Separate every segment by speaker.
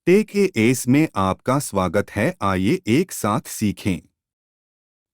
Speaker 1: Take A S में आपका स्वागत है। आइए एक साथ सीखें।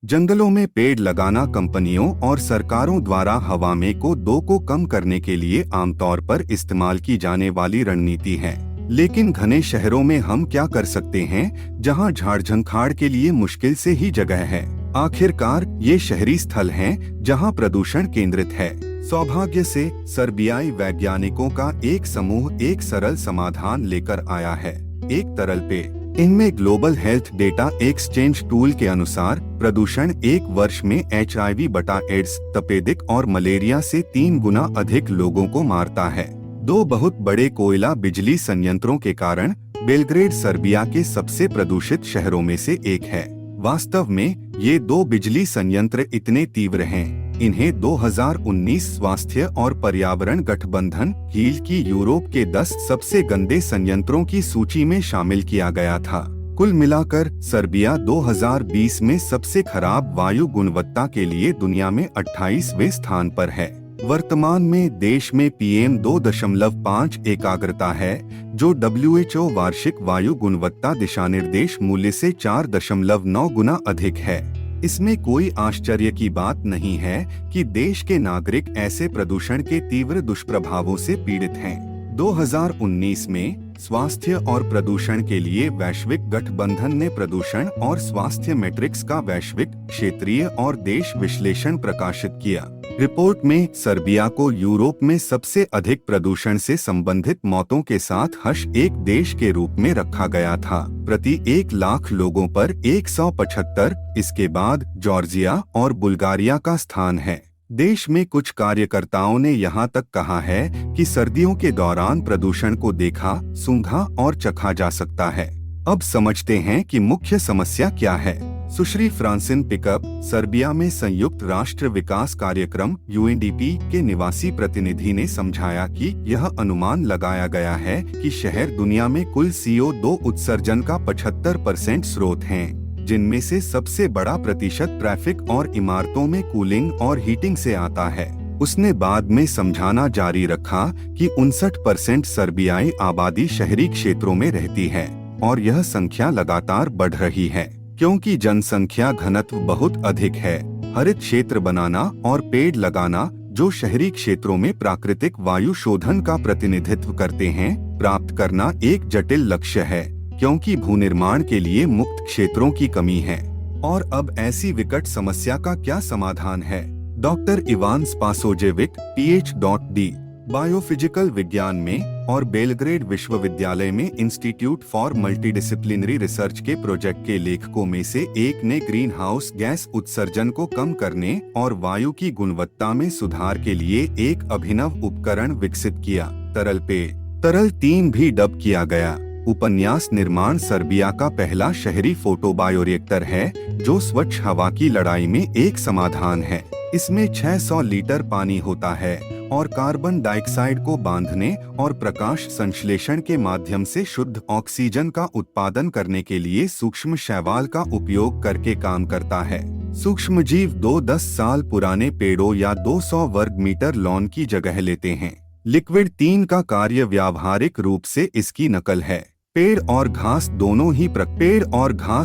Speaker 1: जंगलों में पेड़ लगाना कंपनियों और सरकारों द्वारा हवा में को को कम करने के लिए आमतौर पर इस्तेमाल की जाने वाली रणनीति है। लेकिन घने शहरों में हम क्या कर सकते हैं, जहां झाड़ झंखाड़ के लिए मुश्किल से ही जगह है। आखिरकार ये शहरी स्थल हैं जहां प्रदूषण केंद्रित है। सौभाग्य से सर्बियाई वैज्ञानिकों का एक समूह एक सरल समाधान लेकर आया है, एक तरल पेय। इनमें global health data exchange tool के अनुसार प्रदूषण एक वर्ष में HIV बटा एड्स, तपेदिक और मलेरिया से 3 गुना अधिक लोगों को मारता है। 2 बहुत बड़े कोयला बिजली संयंत्रों के कारण बेलग्रेड सर्बिया के सबसे प्रदूषित शहरों में से एक है। वास्तव में ये 2 बिजली संयंत्र इतने तीव्र हैं, इन्हें 2019 स्वास्थ्य और पर्यावरण गठबंधन हील की यूरोप के 10 सबसे गंदे संयंत्रों की सूची में शामिल किया गया था। कुल मिलाकर सर्बिया 2020 में सबसे खराब वायु गुणवत्ता के लिए दुनिया में 28वें स्थान पर है। वर्तमान में देश में PM 2.5 एकाग्रता है, जो WHO वार्षिक वायु गुणवत्ता दिशानिर्देश मूल्य से 4.9 गुना अधिक है। इसमें कोई आश्चर्य की बात नहीं है कि देश के नागरिक ऐसे प्रदूषण के तीव्र दुष्प्रभावों से पीड़ित हैं। 2019 में स्वास्थ्य और प्रदूषण के लिए वैश्विक गठबंधन ने प्रदूषण और स्वास्थ्य मैट्रिक्स का वैश्विक, क्षेत्रीय और देश विश्लेषण प्रकाशित किया। रिपोर्ट में सर्बिया को यूरोप में सबसे अधिक प्रदूषण से संबंधित मौतों के साथ एक देश के रूप में रखा गया था, प्रति 1 लाख लोगों पर 175। इसके बाद जॉर्जिया और बुल्गारिया का स्थान है। देश में कुछ कार्यकर्ताओं ने यहाँ तक कहा है कि सर्दियों के दौरान प्रदूषण को देखा, सूंघा और चखा जा सकता है। अब समझते हैं कि मुख्य समस्या क्या है। सुश्री फ्रांसिन पिकअप, सर्बिया में संयुक्त राष्ट्र विकास कार्यक्रम UNDP के निवासी प्रतिनिधि ने समझाया कि यह अनुमान लगाया गया है कि शहर दुनिया में कुल CO2 उत्सर्जन का 75% स्रोत हैं, जिनमें से सबसे बड़ा प्रतिशत ट्रैफिक और इमारतों में कूलिंग और हीटिंग से आता है। उसने बाद में समझाना जारी रखा कि 59% सर्बियाई आबादी शहरी क्षेत्रों में रहती है और यह संख्या लगातार बढ़ रही है, क्योंकि जनसंख्या घनत्व बहुत अधिक है। हरित क्षेत्र बनाना और पेड़ लगाना, जो शहरी क्षेत्रों में प्राकृतिक वायु शोधन का प्रतिनिधित्व करते हैं, प्राप्त करना एक जटिल लक्ष्य है, क्योंकि भूनिर्माण के लिए मुक्त क्षेत्रों की कमी है। और अब ऐसी विकट समस्या का क्या समाधान है? डॉक्टर इवान स्पासोजेविक, PhD, बायोफिजिकल विज्ञान में और बेलग्रेड विश्वविद्यालय में इंस्टीट्यूट फॉर मल्टीडिसिप्लिनरी रिसर्च के प्रोजेक्ट के लेखकों में से एक ने ग्रीन हाउस गैस उत्सर्जन को कम करने और वायु की गुणवत्ता में सुधार के लिए एक अभिनव उपकरण विकसित किया, तरल पेय। तरल 3 भी डब किया गया। उपन्यास निर्माण सर्बिया का पहला शहरी फोटोबायोरिएक्टर है, जो स्वच्छ हवा की लड़ाई में एक समाधान है। इसमें 600 लीटर पानी होता है और कार्बन डाइऑक्साइड को बांधने और प्रकाश संश्लेषण के माध्यम से शुद्ध ऑक्सीजन का उत्पादन करने के लिए सूक्ष्म शैवाल का उपयोग करके काम करता है। सूक्ष्मजीव 2-10 साल पुराने पेड़ों या 200 वर्ग मीटर लॉन की जगह लेते हैं। लिक्विड 3 का कार्य व्यावहारिक रूप से इसकी नकल है। पेड़ और घास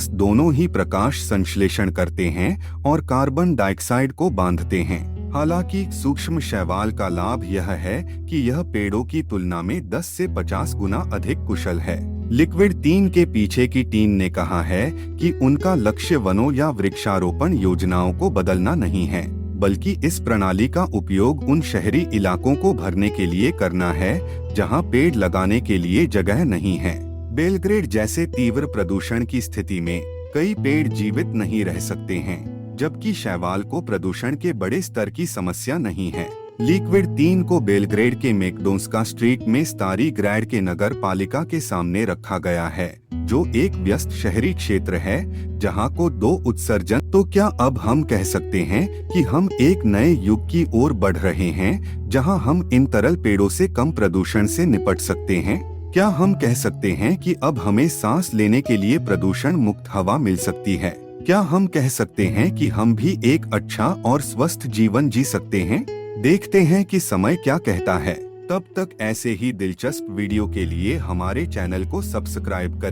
Speaker 1: दोनों ही प्रकाश संश्लेषण करते हैं और कार्बन डाइऑक्साइड को बांधते हैं। हालांकि सूक्ष्म शैवाल का लाभ यह है कि यह पेड़ों की तुलना में 10 से 50 गुना अधिक कुशल है। लिक्विड 3 के पीछे की टीम ने कहा है कि उनका लक्ष्य वनों या वृक्षारोपण योजनाओं को बदलना नहीं है, बल्कि इस प्रणाली का उपयोग उन शहरी इलाकों को भरने के लिए करना है जहां पेड़ लगाने के लिए जगह नहीं है। बेलग्रेड जैसे तीव्र प्रदूषण की स्थिति में कई पेड़ जीवित नहीं रह सकते हैं, जबकि शैवाल को प्रदूषण के बड़े स्तर की समस्या नहीं है। लिक्विड 3 को बेलग्रेड के मैकडोन्स्का स्ट्रीट में स्टारी ग्रैड के नगर पालिका के सामने रखा गया है, जो एक व्यस्त शहरी क्षेत्र है जहां को 2 उत्सर्जन। तो क्या अब हम कह सकते हैं कि हम एक नए युग की ओर बढ़ रहे हैं, जहां हम इन तरल पेड़ों से कम प्रदूषण से निपट सकते हैं? क्या हम कह सकते हैं कि अब हमें सांस लेने के लिए प्रदूषण मुक्त हवा मिल सकती है? क्या हम कह सकते हैं कि हम भी एक अच्छा और स्वस्थ जीवन जी सकते हैं? देखते हैं कि समय क्या कहता है। तब तक ऐसे ही दिलचस्प वीडियो के लिए हमारे चैनल को सब्सक्राइब करें।